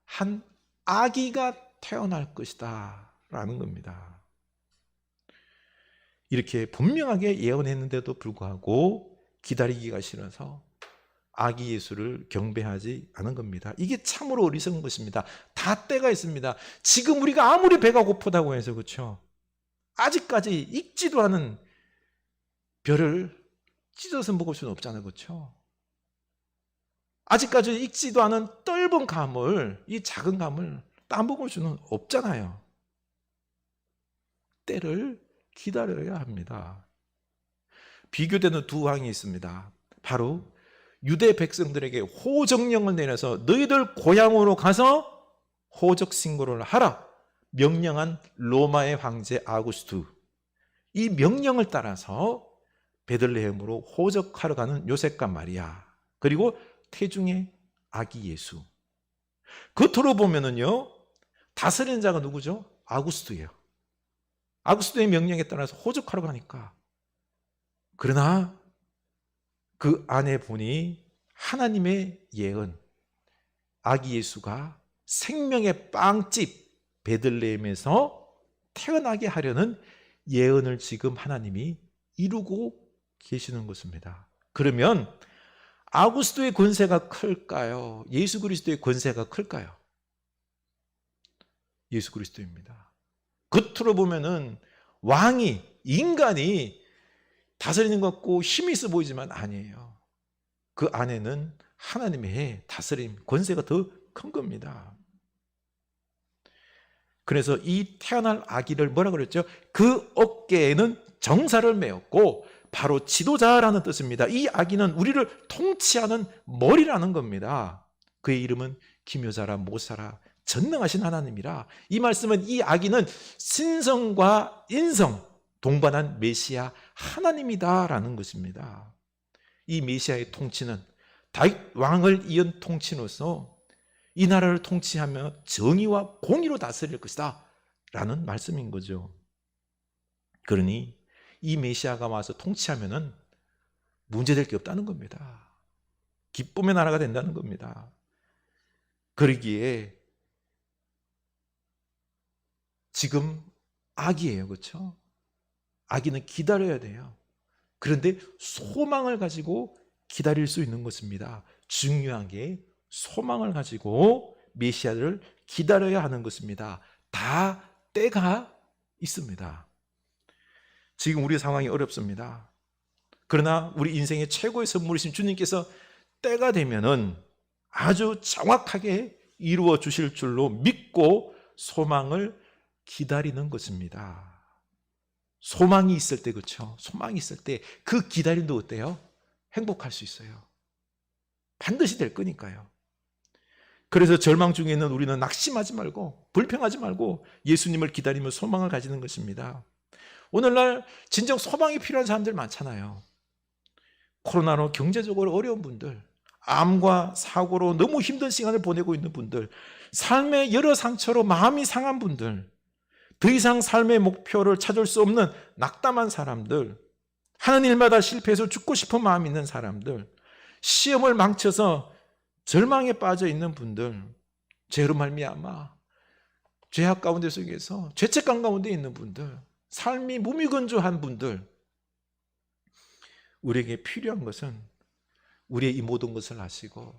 한 아기가 태어날 것이다 라는 겁니다. 이렇게 분명하게 예언했는데도 불구하고 기다리기가 싫어서 아기 예수를 경배하지 않은 겁니다. 이게 참으로 어리석은 것입니다. 다 때가 있습니다. 지금 우리가 아무리 배가 고프다고 해서 그렇죠, 아직까지 익지도 않은 별을 찢어서 먹을 수는 없잖아요. 그렇죠? 아직까지 익지도 않은 떫은 감을, 이 작은 감을 따먹을 수는 없잖아요. 때를 기다려야 합니다. 비교되는 두 왕이 있습니다. 바로 유대 백성들에게 호적령을 내려서 너희들 고향으로 가서 호적 신고를 하라 명령한 로마의 황제 아구스투. 이 명령을 따라서 베들레헴으로 호적하러 가는 요셉과 마리아, 그리고 태중의 아기 예수. 겉으로 보면은요, 다스리는 자가 누구죠? 아구스투예요. 아구스투의 명령에 따라서 호적하러 가니까. 그러나 그 안에 보니 하나님의 예언, 아기 예수가 생명의 빵집 베들레헴에서 태어나게 하려는 예언을 지금 하나님이 이루고 계시는 것입니다. 그러면 아구스토의 권세가 클까요? 예수 그리스도의 권세가 클까요? 예수 그리스도입니다. 겉으로 보면은 왕이, 인간이 다스리는 것 같고 힘이 있어 보이지만 아니에요. 그 안에는 하나님의 다스림, 권세가 더 큰 겁니다. 그래서 이 태어날 아기를 뭐라 그랬죠? 그 어깨에는 정사를 메었고 바로 지도자라는 뜻입니다. 이 아기는 우리를 통치하는 머리라는 겁니다. 그의 이름은 기묘자라 모사라 전능하신 하나님이라. 이 말씀은 이 아기는 신성과 인성 동반한 메시아 하나님이다라는 것입니다. 이 메시아의 통치는 다윗 왕을 이은 통치로서 이 나라를 통치하며 정의와 공의로 다스릴 것이다 라는 말씀인 거죠. 그러니 이 메시아가 와서 통치하면은 문제될 게 없다는 겁니다. 기쁨의 나라가 된다는 겁니다. 그러기에 지금 아기예요. 그렇죠? 아기는 기다려야 돼요. 그런데 소망을 가지고 기다릴 수 있는 것입니다. 중요한 게 소망을 가지고 메시아를 기다려야 하는 것입니다. 다 때가 있습니다. 지금 우리 상황이 어렵습니다. 그러나 우리 인생의 최고의 선물이신 주님께서 때가 되면은 아주 정확하게 이루어 주실 줄로 믿고 소망을 기다리는 것입니다. 소망이 있을 때, 그렇죠? 소망이 있을 때 그 기다림도 어때요? 행복할 수 있어요. 반드시 될 거니까요. 그래서 절망 중에 있는 우리는 낙심하지 말고 불평하지 말고 예수님을 기다리며 소망을 가지는 것입니다. 오늘날 진정 소망이 필요한 사람들 많잖아요. 코로나로 경제적으로 어려운 분들, 암과 사고로 너무 힘든 시간을 보내고 있는 분들, 삶의 여러 상처로 마음이 상한 분들, 더 이상 삶의 목표를 찾을 수 없는 낙담한 사람들, 하는 일마다 실패해서 죽고 싶은 마음이 있는 사람들, 시험을 망쳐서 절망에 빠져 있는 분들, 죄로 말미암아 죄악 가운데 속에서 죄책감 가운데 있는 분들, 삶이 무미건조한 분들, 우리에게 필요한 것은 우리의 이 모든 것을 아시고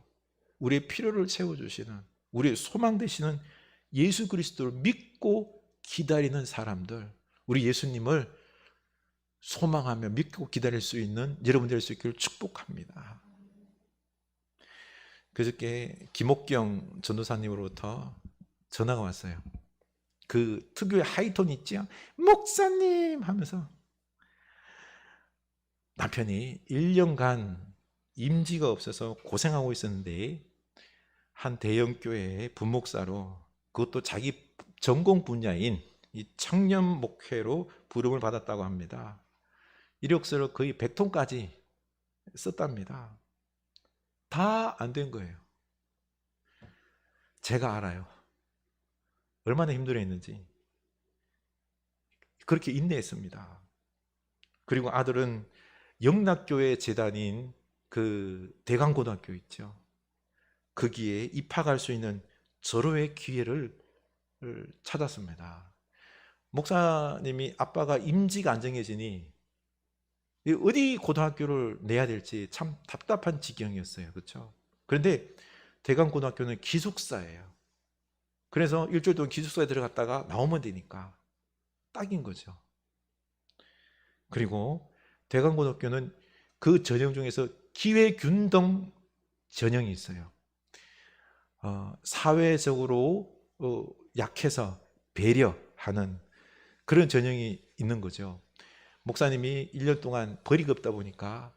우리의 필요를 채워주시는, 우리의 소망 되시는 예수 그리스도를 믿고 기다리는 사람들, 우리 예수님을 소망하며 믿고 기다릴 수 있는 여러분 될 수 있기를 축복합니다. 그저께 김옥경 전도사님으로부터 전화가 왔어요. 그 특유의 하이톤 있죠? 목사님 하면서 남편이 1년간 임지가 없어서 고생하고 있었는데 한 대형교회의 분목사로, 그것도 자기 전공 분야인 이 청년 목회로 부름을 받았다고 합니다. 이력서를 거의 100통까지 썼답니다. 다 안 된 거예요. 제가 알아요. 얼마나 힘들어했는지. 그렇게 인내했습니다. 그리고 아들은 영락교회 재단인 그 대강고등학교 있죠. 거기에 입학할 수 있는 절호의 기회를 찾았습니다. 목사님이 아빠가 임지가 안 정해지니 어디 고등학교를 내야 될지 참 답답한 지경이었어요. 그렇죠? 그런데 대강고등학교는 기숙사예요. 그래서 일주일 동안 기숙사에 들어갔다가 나오면 되니까 딱인 거죠. 그리고 대강고등학교는 그 전형 중에서 기회균등 전형이 있어요. 사회적으로 약해서 배려하는 그런 전형이 있는 거죠. 목사님이 1년 동안 벌이가 없다 보니까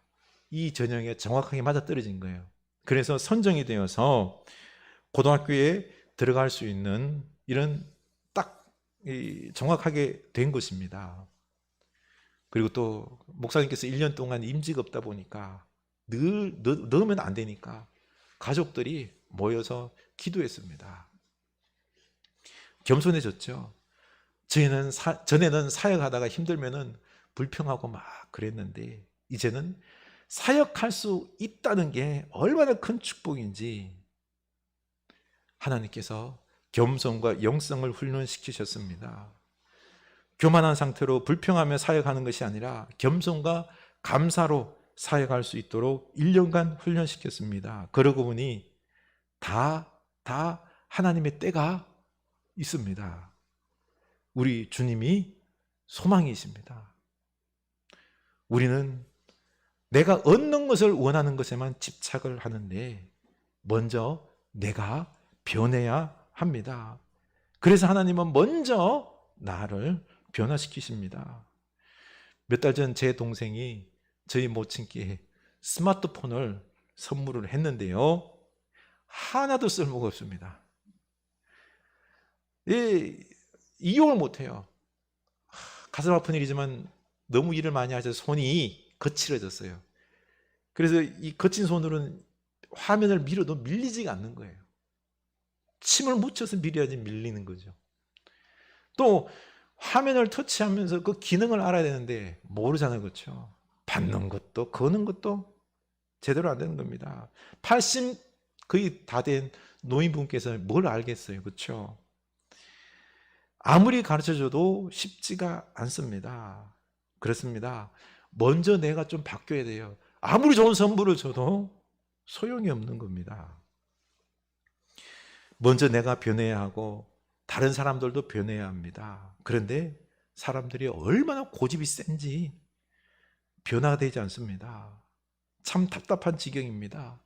이 전형에 정확하게 맞아떨어진 거예요. 그래서 선정이 되어서 고등학교에 들어갈 수 있는 이런 딱 정확하게 된 것입니다. 그리고 또 목사님께서 1년 동안 임지가 없다 보니까 늘 넣으면 안 되니까 가족들이 모여서 기도했습니다. 겸손해졌죠. 전에는 사역하다가 힘들면은 불평하고 막 그랬는데 이제는 사역할 수 있다는 게 얼마나 큰 축복인지 하나님께서 겸손과 영성을 훈련시키셨습니다. 교만한 상태로 불평하며 사역하는 것이 아니라 겸손과 감사로 사역할 수 있도록 1년간 훈련시켰습니다. 그러고 보니 다 하나님의 때가 있습니다. 우리 주님이 소망이십니다. 우리는 내가 얻는 것을 원하는 것에만 집착을 하는데 먼저 내가 변해야 합니다. 그래서 하나님은 먼저 나를 변화시키십니다. 몇 달 전 제 동생이 저희 모친께 스마트폰을 선물을 했는데요. 하나도 쓸모가 없습니다. 이용을 못해요. 가슴 아픈 일이지만 너무 일을 많이 하셔서 손이 거칠어졌어요. 그래서 이 거친 손으로는 화면을 밀어도 밀리지가 않는 거예요. 침을 묻혀서 밀어야지 밀리는 거죠. 또 화면을 터치하면서 그 기능을 알아야 되는데 모르잖아요. 그렇죠? 받는 것도 거는 것도 제대로 안 되는 겁니다. 80 거의 다 된 노인분께서 뭘 알겠어요. 그렇죠? 아무리 가르쳐줘도 쉽지가 않습니다. 그렇습니다. 먼저 내가 좀 바뀌어야 돼요. 아무리 좋은 선물을 줘도 소용이 없는 겁니다. 먼저 내가 변해야 하고 다른 사람들도 변해야 합니다. 그런데 사람들이 얼마나 고집이 센지 변화가 되지 않습니다. 참 답답한 지경입니다.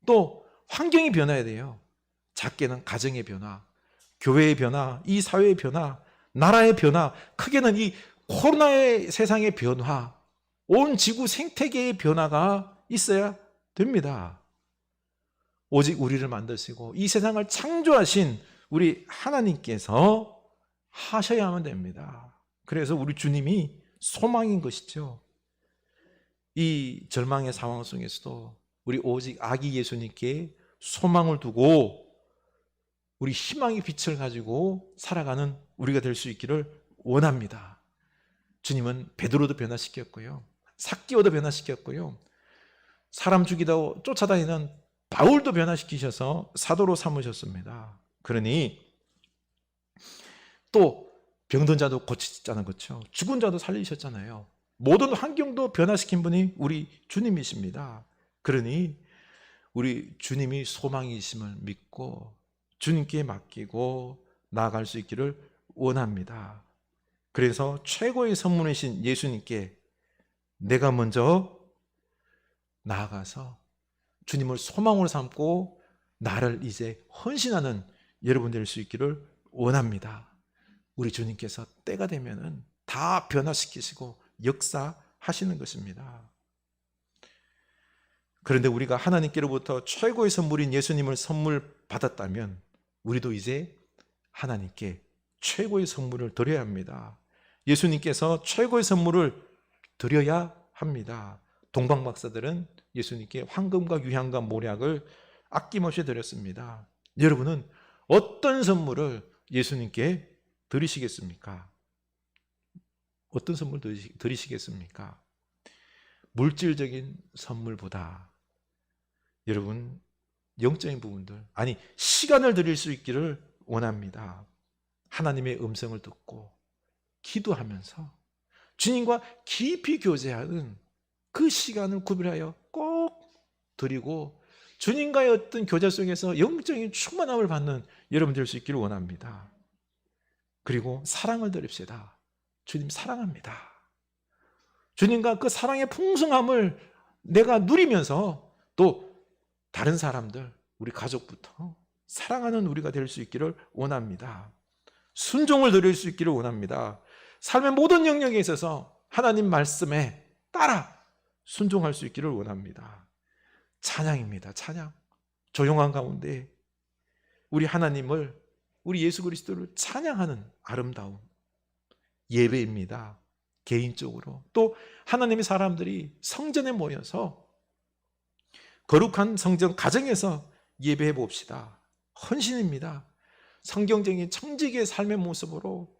또 환경이 변해야 돼요. 작게는 가정의 변화, 교회의 변화, 이 사회의 변화, 나라의 변화, 크게는 이 코로나의 세상의 변화, 온 지구 생태계의 변화가 있어야 됩니다. 오직 우리를 만드시고 이 세상을 창조하신 우리 하나님께서 하셔야만 됩니다. 그래서 우리 주님이 소망인 것이죠. 이 절망의 상황 속에서도 우리 오직 아기 예수님께 소망을 두고 우리 희망의 빛을 가지고 살아가는 우리가 될 수 있기를 원합니다. 주님은 베드로도 변화시켰고요, 삭개오도 변화시켰고요, 사람 죽이다 쫓아다니는 바울도 변화시키셔서 사도로 삼으셨습니다. 그러니 또 병든 자도 고치셨잖아요. 그렇죠? 죽은 자도 살리셨잖아요. 모든 환경도 변화시킨 분이 우리 주님이십니다. 그러니 우리 주님이 소망이심을 믿고 주님께 맡기고 나아갈 수 있기를 원합니다. 그래서 최고의 선물이신 예수님께 내가 먼저 나아가서 주님을 소망으로 삼고 나를 이제 헌신하는 여러분 될 수 있기를 원합니다. 우리 주님께서 때가 되면은 다 변화시키시고 역사하시는 것입니다. 그런데 우리가 하나님께로부터 최고의 선물인 예수님을 선물 받았다면 우리도 이제 하나님께 최고의 선물을 드려야 합니다. 예수님께서 최고의 선물을 드려야 합니다. 동방 박사들은 예수님께 황금과 유향과 모략을 아낌없이 드렸습니다. 여러분은 어떤 선물을 예수님께 드리시겠습니까? 어떤 선물 드리시겠습니까? 물질적인 선물보다 여러분 영적인 부분들, 아니 시간을 드릴 수 있기를 원합니다. 하나님의 음성을 듣고 기도하면서 주님과 깊이 교제하는 그 시간을 구별하여 꼭 드리고 주님과의 어떤 교제 속에서 영적인 충만함을 받는 여러분 될 수 있기를 원합니다. 그리고 사랑을 드립시다. 주님 사랑합니다. 주님과 그 사랑의 풍성함을 내가 누리면서 또 다른 사람들, 우리 가족부터 사랑하는 우리가 될 수 있기를 원합니다. 순종을 드릴 수 있기를 원합니다. 삶의 모든 영역에 있어서 하나님 말씀에 따라 순종할 수 있기를 원합니다. 찬양입니다. 찬양. 조용한 가운데 우리 하나님을, 우리 예수 그리스도를 찬양하는 아름다운 예배입니다. 개인적으로 또 하나님의 사람들이 성전에 모여서 거룩한 성전 가정에서 예배해 봅시다. 헌신입니다. 성경적인 청지기의 삶의 모습으로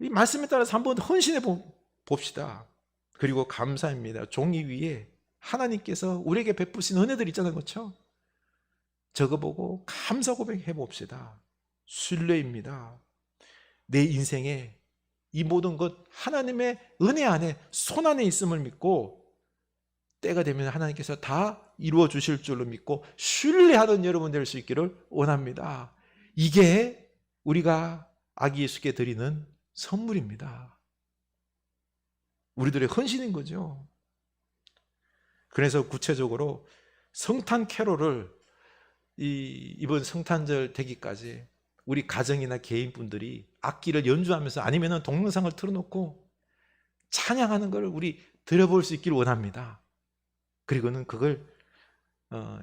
이 말씀에 따라서 한번 헌신해 봅시다. 그리고 감사입니다. 종이 위에 하나님께서 우리에게 베푸신 은혜들 있잖아요. 그렇죠? 저거 보고 감사 고백해 봅시다. 신뢰입니다. 내 인생에 이 모든 것 하나님의 은혜 안에, 손 안에 있음을 믿고 때가 되면 하나님께서 다 이루어 주실 줄로 믿고 신뢰하는 여러분 될 수 있기를 원합니다. 이게 우리가 아기 예수께 드리는 선물입니다. 우리들의 헌신인 거죠. 그래서 구체적으로 성탄 캐롤을 이번 성탄절 되기까지 우리 가정이나 개인분들이 악기를 연주하면서 아니면 동영상을 틀어놓고 찬양하는 걸 우리 들어볼 수 있기를 원합니다. 그리고는 그걸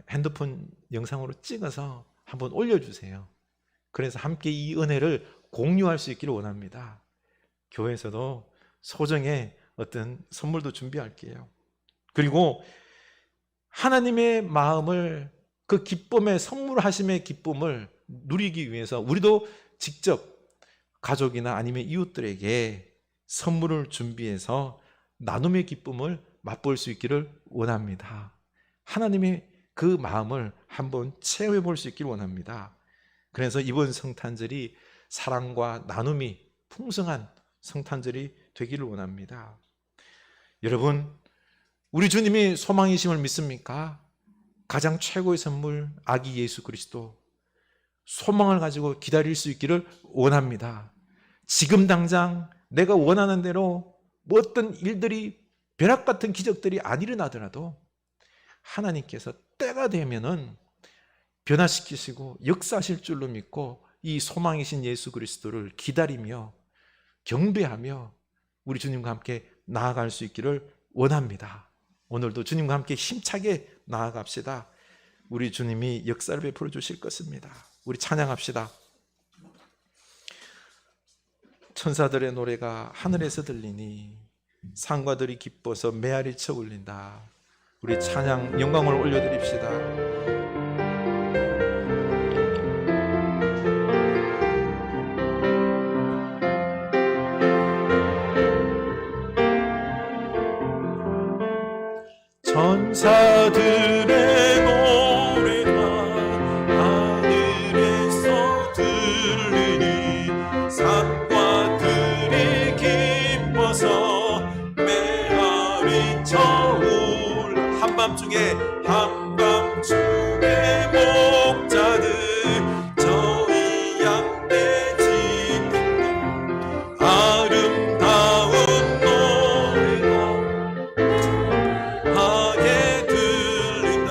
핸드폰 영상으로 찍어서 한번 올려주세요. 그래서 함께 이 은혜를 공유할 수 있기를 원합니다. 교회에서도 소정의 어떤 선물도 준비할게요. 그리고 하나님의 마음을, 그 기쁨의 선물하심의 기쁨을 누리기 위해서 우리도 직접 가족이나 아니면 이웃들에게 선물을 준비해서 나눔의 기쁨을 맛볼 수 있기를 원합니다. 하나님의 그 마음을 한번 체험해 볼 수 있기를 원합니다. 그래서 이번 성탄절이 사랑과 나눔이 풍성한 성탄절이 되기를 원합니다. 여러분, 우리 주님이 소망이심을 믿습니까? 가장 최고의 선물 아기 예수 그리스도, 소망을 가지고 기다릴 수 있기를 원합니다. 지금 당장 내가 원하는 대로 뭐 어떤 일들이, 벼락 같은 기적들이 안 일어나더라도 하나님께서 때가 되면은 변화시키시고 역사하실 줄로 믿고 이 소망이신 예수 그리스도를 기다리며 경배하며 우리 주님과 함께 나아갈 수 있기를 원합니다. 오늘도 주님과 함께 힘차게 나아갑시다. 우리 주님이 역사를 베풀어 주실 것입니다. 우리 찬양합시다. 천사들의 노래가 하늘에서 들리니 상과들이 기뻐서 메아리 쳐 울린다. 우리 찬양 영광을 올려드립시다. 천사들의 노래가 하늘에서 들리니 상과들이 기뻐서 메아리 쳐올 한밤중에 목자들 저희 양떼 짖는다. 아름다운 노래가 하게 들린다.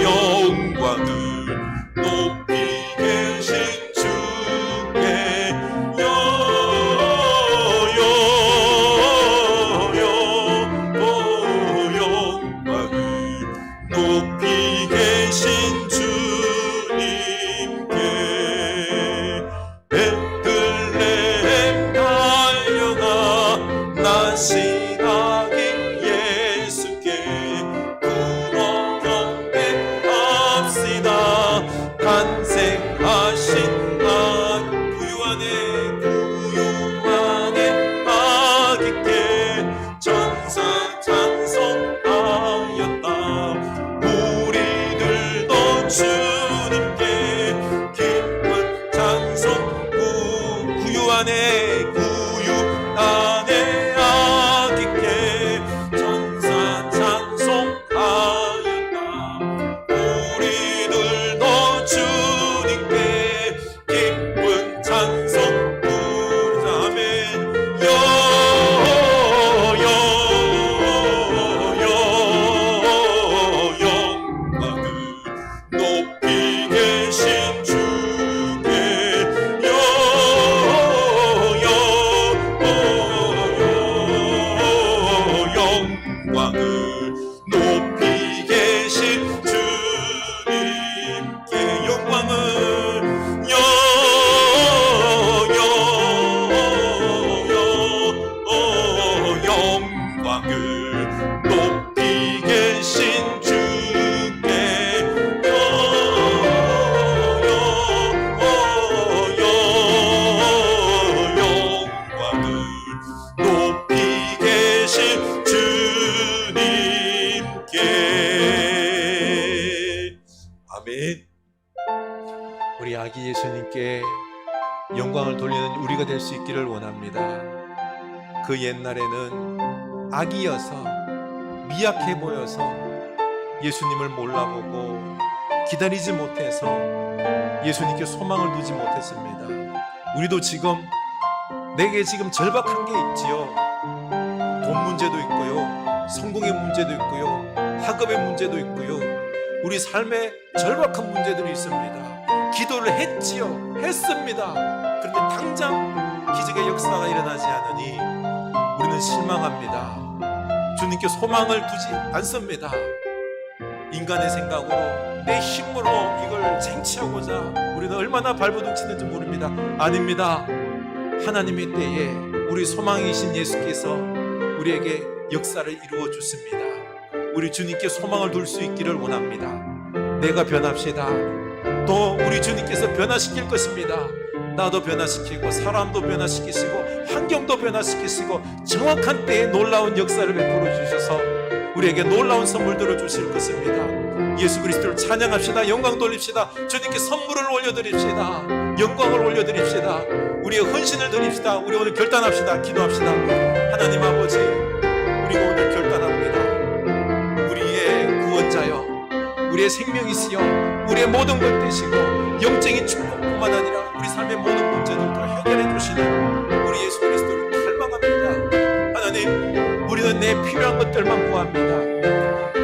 영광을 높이 계신 주께 영광을 높이 계신 주님께 베들레헴 달려가 나신 아기 예수께 불어 경배합시다. 탄생하신 구유 안에 아기께 천사 찬송하였다. 우리들도 주님께 기쁜 찬송 구유 안에 아기께 천사 찬송하였다. 우리들도 주님께 기쁜 찬송 부르자면 영광을 높이 계신 주께 영광을 높이 계신 주님께 영광을 영광을 높이 계신 주께 영광을 높이 계신 주님께. 아멘. 우리 아기 예수님께 영광을 돌리는 우리가 될 수 있기를 원합니다. 그 옛날에는 아기여서 미약해 보여서 예수님을 몰라보고 기다리지 못해서 예수님께 소망을 두지 못했습니다. 우리도 지금 내게 지금 절박한 게 있지요. 돈 문제도 있고요, 성공의 문제도 있고요, 학업의 문제도 있고요, 우리 삶에 절박한 문제들이 있습니다. 기도를 했습니다. 그런데 당장 기적의 역사가 일어나지 않으니 우리는 실망합니다. 주님께 소망을 두지 않습니다. 인간의 생각으로 내 힘으로 이걸 쟁취하고자 우리는 얼마나 발버둥치는지 모릅니다. 아닙니다. 하나님의 때에 우리 소망이신 예수께서 우리에게 역사를 이루어 주십니다. 우리 주님께 소망을 둘 수 있기를 원합니다. 내가 변합시다. 또 우리 주님께서 변화시킬 것입니다. 나도 변화시키고 사람도 변화시키시고 환경도 변화시키시고 정확한 때에 놀라운 역사를 베풀어 주셔서 우리에게 놀라운 선물들을 주실 것입니다. 예수 그리스도를 찬양합시다. 영광 돌립시다. 주님께 선물을 올려드립시다. 영광을 올려드립시다. 우리의 헌신을 드립시다. 우리 오늘 결단합시다. 기도합시다. 하나님 아버지, 우리가 오늘 결단합니다. 우리의 구원자여, 우리의 생명이시여, 우리의 모든 것 되시고 영적인 축복뿐만 아니라 우리 삶의 모든 문제들도 해결해 주시는 우리 예수 그리스도를 갈망합니다. 하나님, 우리는 내 필요한 것들만 구합니다.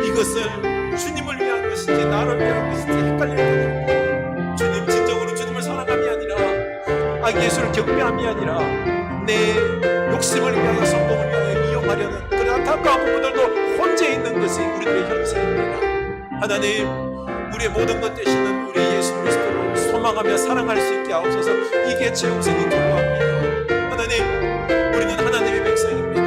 이것을 주님을 위한 것인지 나를 위한 것인지 헷갈릴 때도 주님, 진정으로 주님을 사랑함이 아니라 아기 예수를 경배함이 아니라 내 욕심을 위하여 성공을 위하여 이용하려는 그런 안타까운 부분들도 혼재 있는 것이 우리들의 현실입니다. 하나님, 우리의 모든 것 되시는 우리 예수 그리스도를 소망하며 사랑할 수 있게 하옵소서. 이게 제 우선이 필요합니다. 하나님, 우리는 하나님의 백성입니다.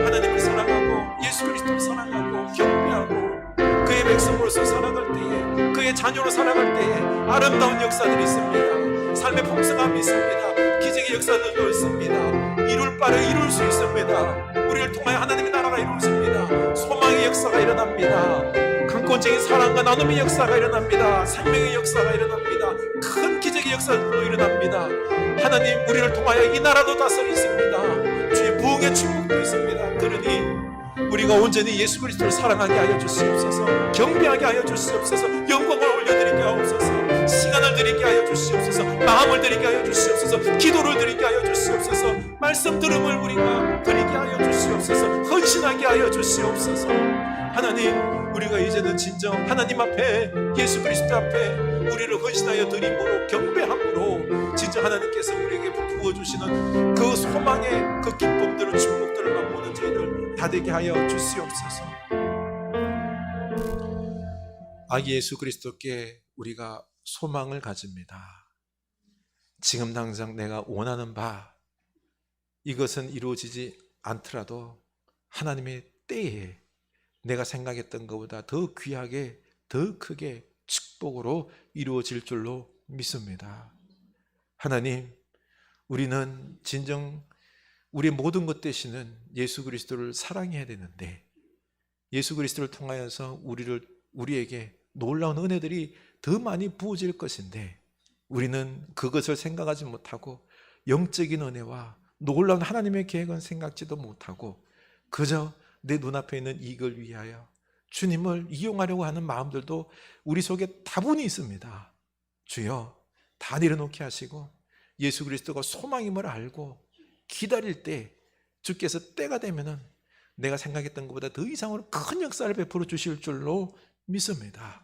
하나님을 사랑하고 예수 그리스도를 사랑하고 경배하고 그의 백성으로서 살아갈 때에, 그의 자녀로 살아갈 때에 아름다운 역사들이 있습니다. 삶의 풍성함이 있습니다. 기적의 역사들도 있습니다. 이룰 바를 이룰 수 있습니다. 우리를 통하여 하나님의 나라가 이루어집니다. 소망의 역사가 일어납니다. 강권적인 사랑과 나눔의 역사가 일어납니다. 생명의 역사가 일어납니다. 큰 기적의 역사도 일어납니다. 하나님, 우리를 통하여 이 나라도 다스리십니다. 주의 부흥의 축복도 있습니다. 그러니 우리가 온전히 예수 그리스도를 사랑하게 하여 주시옵소서. 경배하게 하여 주시옵소서. 영광을 올려드리게 하옵소서. 시간을 드리게 하여 주시옵소서. 마음을 드리게 하여 주시옵소서. 기도를 드리게 하여 주시옵소서. 말씀 들음을 우리가 드리게 하여 주시옵소서. 헌신하게 하여 주시옵소서. 하나님, 우리가 이제는 진정 하나님 앞에, 예수 그리스도 앞에 우리를 헌신하여 드림으로, 경배함으로 진정 하나님께서 우리에게 부어주시는 그 소망의 그 기쁨들을, 축복들을 맛보는 저희들 다 되게 하여 주시옵소서. 아기 예수 그리스도께 우리가 소망을 가집니다. 지금 당장 내가 원하는 바 이것은 이루어지지 않더라도 하나님의 때에 내가 생각했던 것보다 더 귀하게, 더 크게 축복으로 이루어질 줄로 믿습니다. 하나님, 우리는 진정 우리의 모든 것 되시는 예수 그리스도를 사랑해야 되는데, 예수 그리스도를 통하여서 우리에게 놀라운 은혜들이 더 많이 부어질 것인데, 우리는 그것을 생각하지 못하고 영적인 은혜와 놀라운 하나님의 계획은 생각지도 못하고 그저 내 눈앞에 있는 이익을 위하여 주님을 이용하려고 하는 마음들도 우리 속에 다분히 있습니다. 주여, 다 내려놓게 하시고 예수 그리스도가 소망임을 알고 기다릴 때 주께서 때가 되면은 내가 생각했던 것보다 더 이상으로 큰 역사를 베풀어 주실 줄로 믿습니다.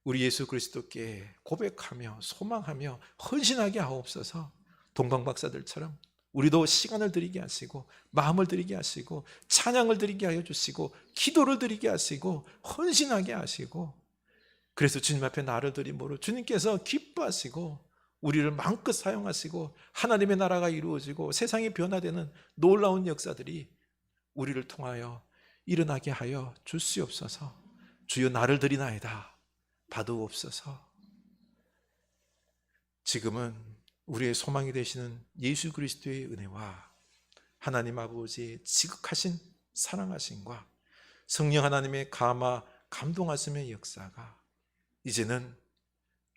우리 예수 그리스도께 고백하며 소망하며 헌신하게 하옵소서. 동방박사들처럼 우리도 시간을 드리게 하시고 마음을 드리게 하시고 찬양을 드리게 하여 주시고 기도를 드리게 하시고 헌신하게 하시고, 그래서 주님 앞에 나를 드림으로 주님께서 기뻐하시고 우리를 마음껏 사용하시고 하나님의 나라가 이루어지고 세상이 변화되는 놀라운 역사들이 우리를 통하여 일어나게 하여 주시옵소서. 주여, 나를 드리나이다 받으옵소서. 지금은 우리의 소망이 되시는 예수 그리스도의 은혜와 하나님 아버지의 지극하신 사랑하심과 성령 하나님의 감동하심의 역사가 이제는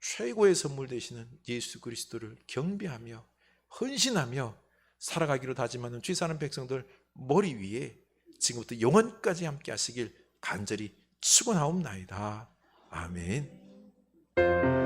최고의 선물 되시는 예수 그리스도를 경배하며 헌신하며 살아가기로 다짐하는 죄 사는 백성들 머리 위에 지금부터 영원까지 함께 하시길 간절히 축원하옵나이다. 아멘.